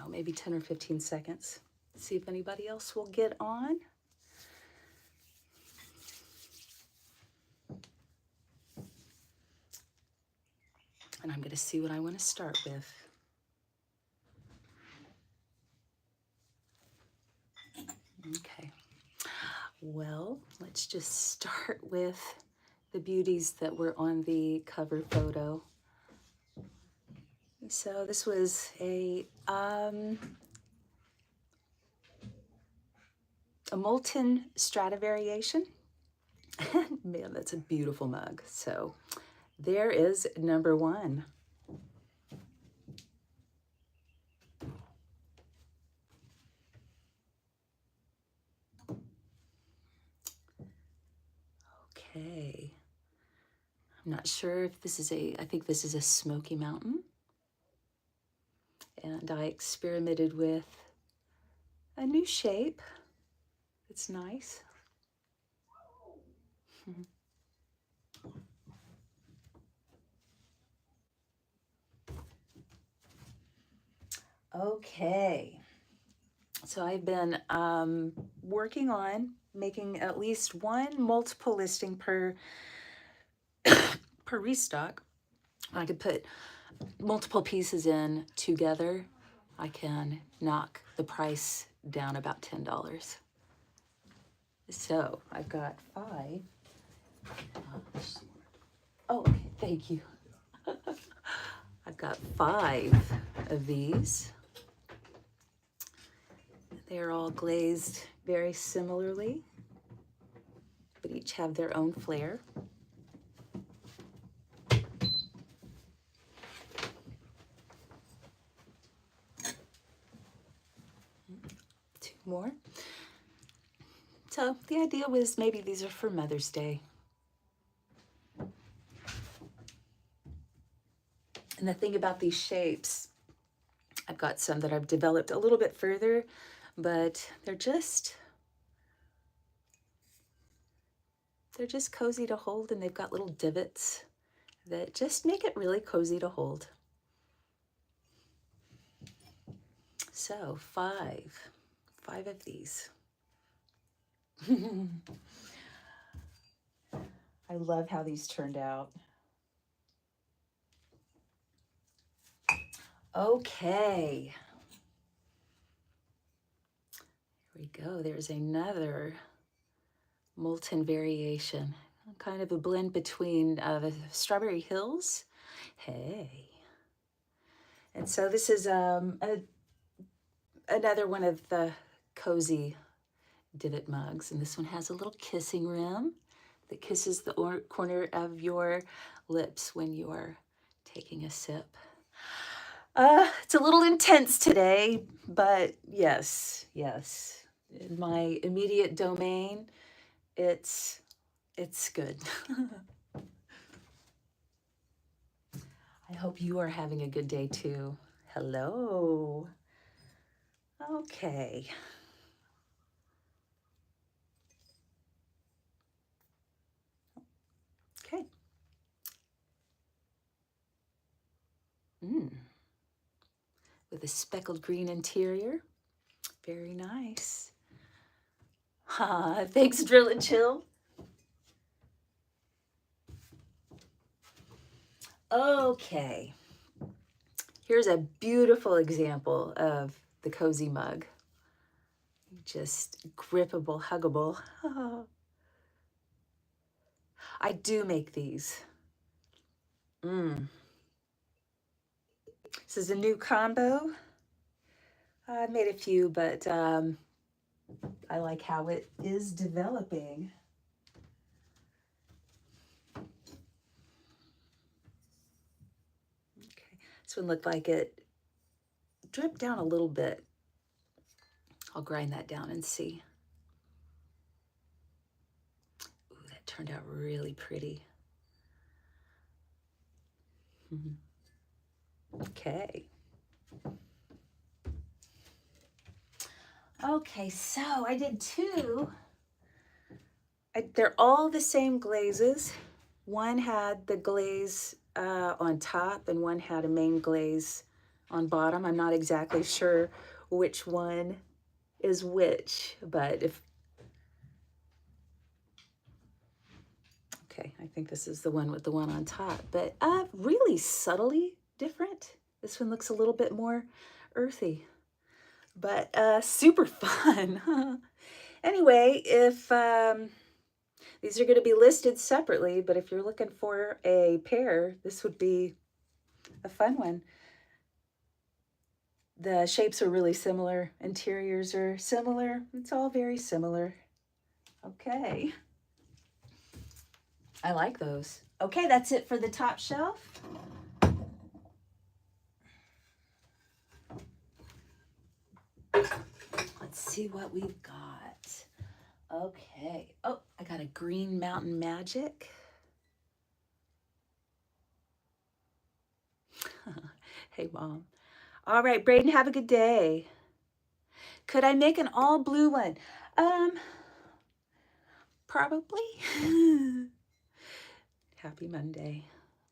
know, maybe 10 or 15 seconds. See if anybody else will get on. And I'm going to see what I want to start with. Okay. Well, let's just start with the beauties that were on the cover photo. So this was a molten strata variation. Man, that's a beautiful mug. So there is number one. Okay. I'm not sure if this is I think this is a Smoky Mountain. And I experimented with a new shape. It's nice. Okay. So I've been working on making at least one multiple listing per per restock. I could put multiple pieces in together. I can knock the price down about $10. So I've got 5. Oh, okay, thank you. I've got 5 of these. They're all glazed very similarly, but each have their own flair. 2 more. So the idea was maybe these are for Mother's Day. And the thing about these shapes, I've got some that I've developed a little bit further, but they're just cozy to hold, and they've got little divots that just make it really cozy to hold. So 5 of these. I love how these turned out. Okay. Here we go. There's another molten variation. Kind of a blend between the Strawberry Hills. Hey. And so this is another one of the cozy divot mugs. And this one has a little kissing rim that kisses the corner of your lips when you're taking a sip. It's a little intense today, but yes. In my immediate domain, it's good. I hope you are having a good day too. Hello. Okay. Okay. With a speckled green interior. Very nice. Thanks, Drill and Chill. Okay. Here's a beautiful example of the cozy mug. Just grippable, huggable. I do make these. This is a new combo. I made a few, but I like how it is developing. Okay, this one looked like it dripped down a little bit. I'll grind that down and see. Ooh, that turned out really pretty. Okay. Okay, so I did 2. They're all the same glazes. One had the glaze on top and one had a main glaze on bottom. I'm not exactly sure which one is which, but okay, I think this is the one with the one on top, but really subtly different. This one looks a little bit more earthy, but super fun. Anyway, if these are going to be listed separately, but if you're looking for a pair, this would be a fun one. The shapes are really similar. Interiors are similar. It's all very similar. Okay. I like those. Okay, that's it for the top shelf. Let's see what we've got. Okay. Oh, I got a Green Mountain Magic. Hey, Mom. All right, Braden, have a good day. Could I make an all blue one? Probably. Happy Monday.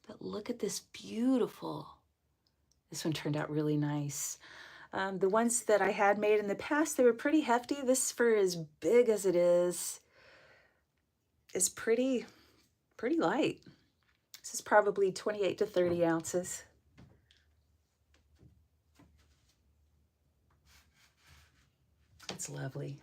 But look at this beautiful. This one turned out really nice. The ones that I had made in the past, they were pretty hefty. This, for as big as it is pretty light. This is probably 28 to 30 ounces. It's lovely.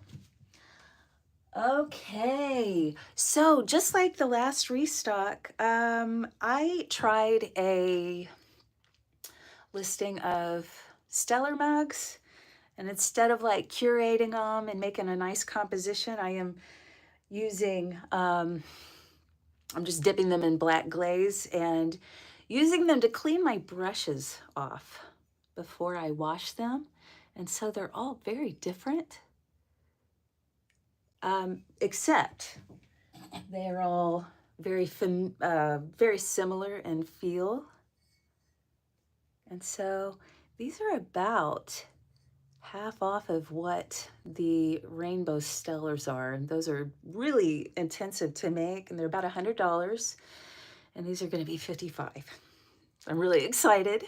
Okay, so just like the last restock, I tried a listing of stellar mugs, and instead of like curating them and making a nice composition, I am using, I'm just dipping them in black glaze and using them to clean my brushes off before I wash them. And so they're all very different, except they're all very similar in feel. And so these are about half off of what the rainbow stellars are. And those are really intensive to make, and they're about $100. And these are going to be $55. I'm really excited.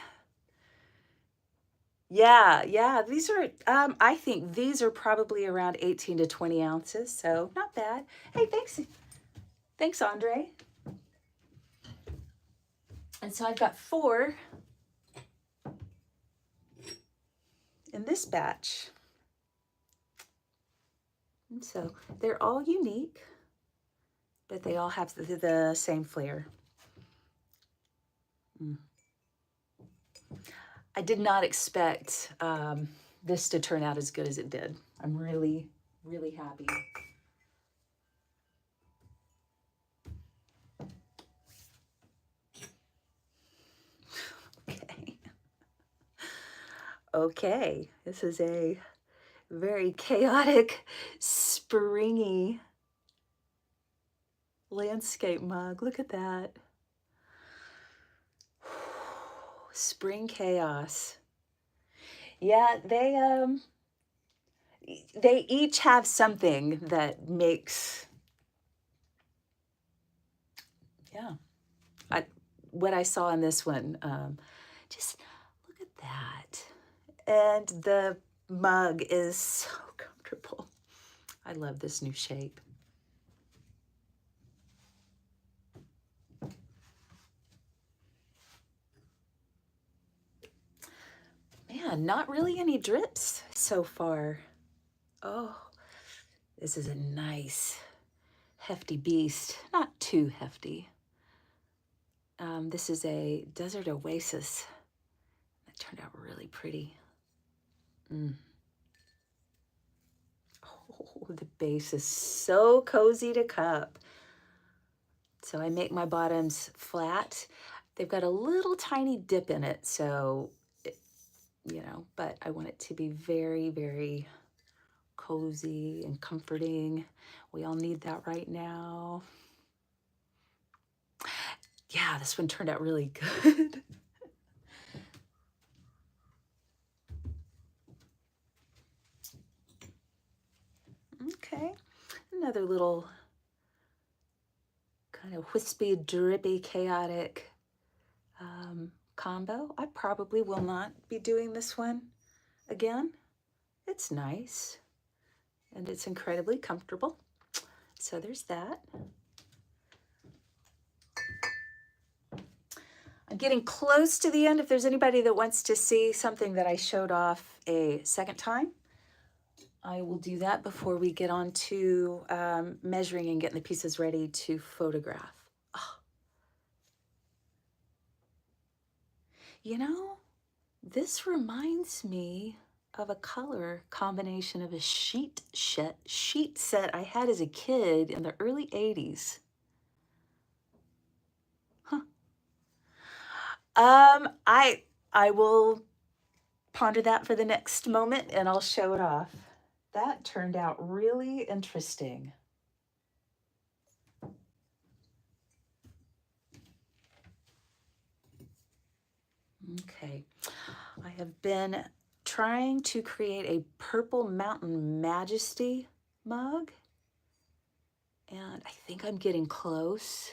Yeah, these are, I think these are probably around 18 to 20 ounces, so not bad. Hey, thanks, Andre. And so I've got 4 in this batch. And so they're all unique, but they all have the same flair. I did not expect this to turn out as good as it did. I'm really, really happy. Okay, this is a very chaotic, springy landscape mug. Look at that. Spring chaos. Yeah, they each have something that makes, yeah, what I saw in this one, just look at that. And the mug is so comfortable. I love this new shape. Man, not really any drips so far. Oh, this is a nice, hefty beast. Not too hefty. This is a Desert Oasis. That turned out really pretty. Oh, the base is so cozy to cup. So I make my bottoms flat. They've got a little tiny dip in it, so, but I want it to be very, very cozy and comforting. We all need that right now. Yeah, this one turned out really good. Okay, another little kind of wispy, drippy, chaotic combo. I probably will not be doing this one again. It's nice and it's incredibly comfortable. So there's that. I'm getting close to the end. If there's anybody that wants to see something that I showed off a second time, I will do that before we get on to measuring and getting the pieces ready to photograph. Oh. You know, this reminds me of a color combination of a sheet set I had as a kid in the early 80s. Huh. I will ponder that for the next moment and I'll show it off. That turned out really interesting. Okay, I have been trying to create a Purple Mountain Majesty mug, and I think I'm getting close.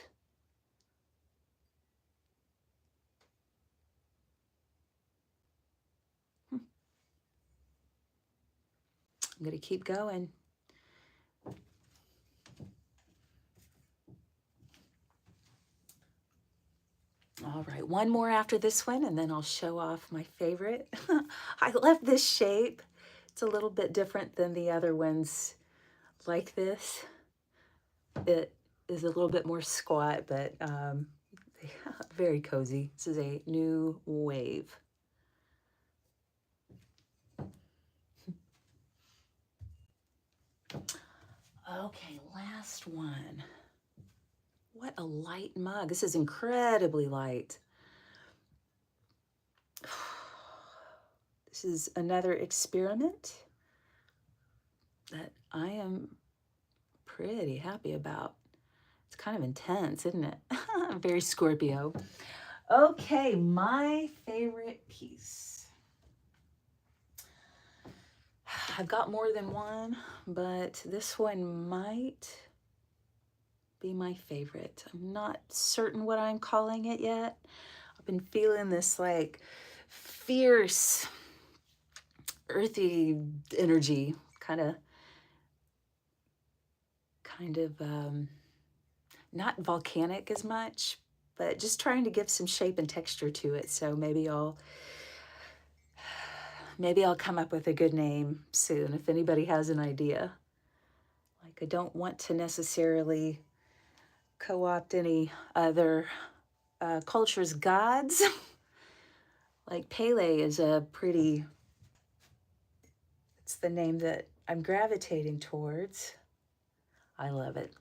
I'm going to keep going. All right, one more after this one, and then I'll show off my favorite. I love this shape. It's a little bit different than the other ones like this. It is a little bit more squat, but very cozy. This is a new wave. Okay, last one. What a light mug. This is incredibly light. This is another experiment that I am pretty happy about. It's kind of intense, isn't it? Very Scorpio. Okay, my favorite piece. I've got more than one, but this one might be my favorite. I'm not certain what I'm calling it yet. I've been feeling this like fierce, earthy energy, kind of not volcanic as much, but just trying to give some shape and texture to it. So maybe I'll come up with a good name soon if anybody has an idea. Like, I don't want to necessarily co-opt any other culture's gods. Like Pele is it's the name that I'm gravitating towards. I love it.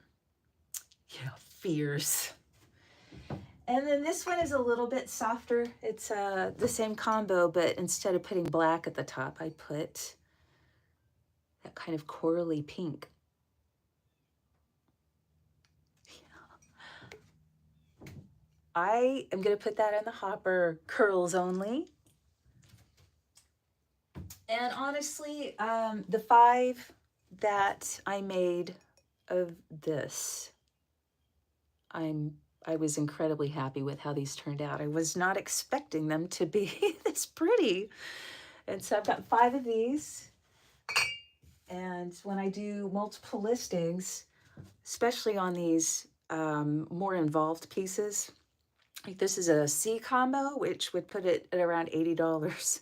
Yeah, fierce. And then this one is a little bit softer. It's the same combo, but instead of putting black at the top, I put that kind of corally pink. I am going to put that in the hopper, curls only. And honestly, the 5 that I made of this, I was incredibly happy with how these turned out. I was not expecting them to be this pretty. And so I've got 5 of these. And when I do multiple listings, especially on these more involved pieces, like this is a C combo, which would put it at around $80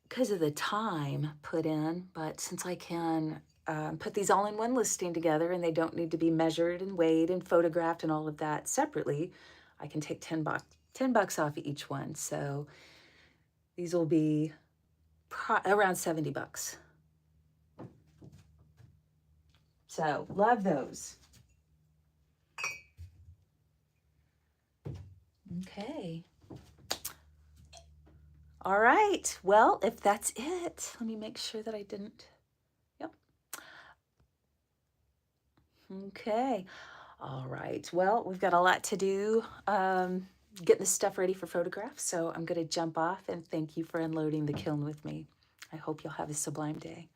because of the time put in. But since I can put these all in one listing together and they don't need to be measured and weighed and photographed and all of that separately, I can take $10 off of each one. So these will be around $70. So love those. Okay. All right. Well, if that's it, let me make sure that I didn't. Yep. Okay. All right. Well, we've got a lot to do getting this stuff ready for photographs. So I'm going to jump off and thank you for unloading the kiln with me. I hope you'll have a sublime day.